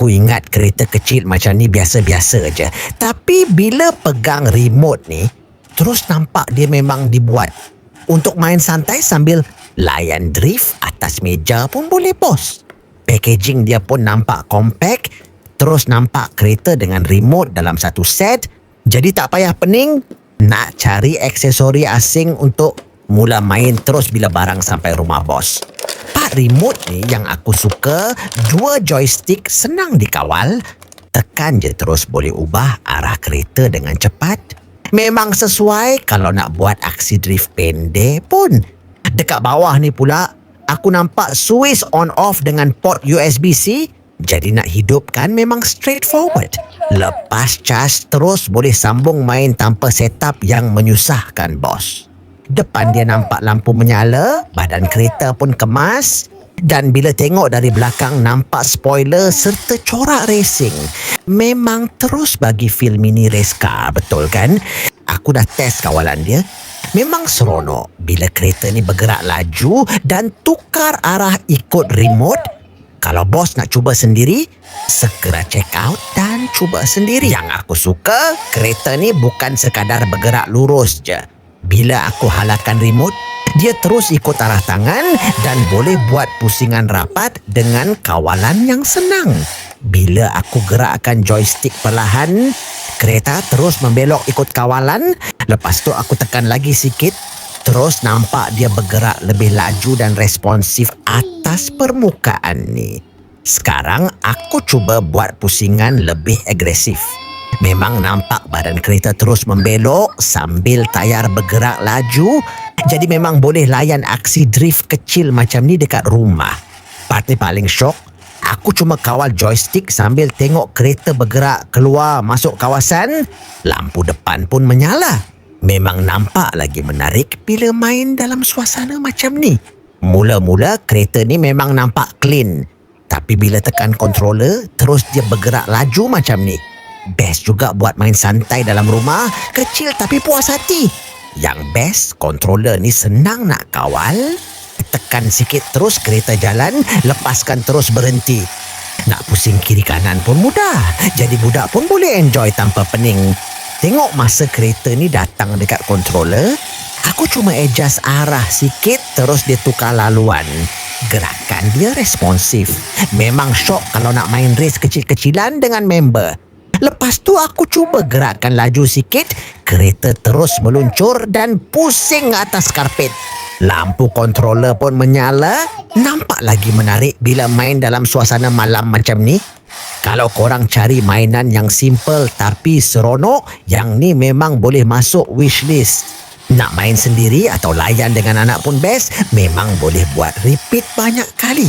Aku ingat kereta kecil macam ni biasa-biasa je. Tapi bila pegang remote ni, terus nampak dia memang dibuat untuk main santai sambil layan drift atas meja pun boleh, bos. Packaging dia pun nampak compact. Terus nampak kereta dengan remote dalam satu set. Jadi tak payah pening nak cari aksesori asing untuk mula main terus bila barang sampai rumah, bos. Part remote ni yang aku suka, 2 joystick senang dikawal. Tekan je terus boleh ubah arah kereta dengan cepat. Memang sesuai kalau nak buat aksi drift pendek pun. Dekat bawah ni pula, aku nampak switch on off dengan port USB-C. Jadi nak hidupkan memang straightforward. Lepas cas terus boleh sambung main tanpa setup yang menyusahkan, bos. Depan dia nampak lampu menyala, badan kereta pun kemas. Dan bila tengok dari belakang nampak spoiler serta corak racing. Memang terus bagi feel mini race car, betul kan? Aku dah test kawalan dia. Memang seronok bila kereta ni bergerak laju dan tukar arah ikut remote. Kalau bos nak cuba sendiri, segera check out dan cuba sendiri. Yang aku suka, kereta ni bukan sekadar bergerak lurus je. Bila aku halakan remote, dia terus ikut arah tangan dan boleh buat pusingan rapat dengan kawalan yang senang. Bila aku gerakkan joystick perlahan, kereta terus membelok ikut kawalan. Lepas tu aku tekan lagi sikit. Terus nampak dia bergerak lebih laju dan responsif atas permukaan ni. Sekarang aku cuba buat pusingan lebih agresif. Memang nampak badan kereta terus membelok sambil tayar bergerak laju. Jadi memang boleh layan aksi drift kecil macam ni dekat rumah. Part ni paling syok. Aku cuma kawal joystick sambil tengok kereta bergerak keluar masuk kawasan. Lampu depan pun menyala. Memang nampak lagi menarik bila main dalam suasana macam ni. Mula-mula kereta ni memang nampak clean. Tapi bila tekan controller, terus dia bergerak laju macam ni. Best juga buat main santai dalam rumah, kecil tapi puas hati. Yang best, controller ni senang nak kawal. Tekan sikit terus kereta jalan, lepaskan terus berhenti. Nak pusing kiri kanan pun mudah. Jadi budak pun boleh enjoy tanpa pening. Tengok masa kereta ni datang dekat controller, aku cuma adjust arah sikit terus dia tukar laluan. Gerakan dia responsif. Memang syok kalau nak main race kecil-kecilan dengan member. Lepas tu aku cuba gerakkan laju sikit, kereta terus meluncur dan pusing atas karpet. Lampu controller pun menyala. Nampak lagi menarik bila main dalam suasana malam macam ni. Kalau korang cari mainan yang simple tapi seronok, yang ni memang boleh masuk wishlist. Nak main sendiri atau layan dengan anak pun best. Memang boleh buat repeat banyak kali.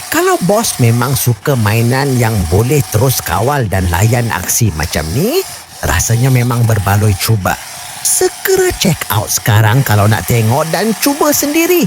Kalau bos memang suka mainan yang boleh terus kawal dan layan aksi macam ni, rasanya memang berbaloi cuba. Segera check out sekarang kalau nak tengok dan cuba sendiri.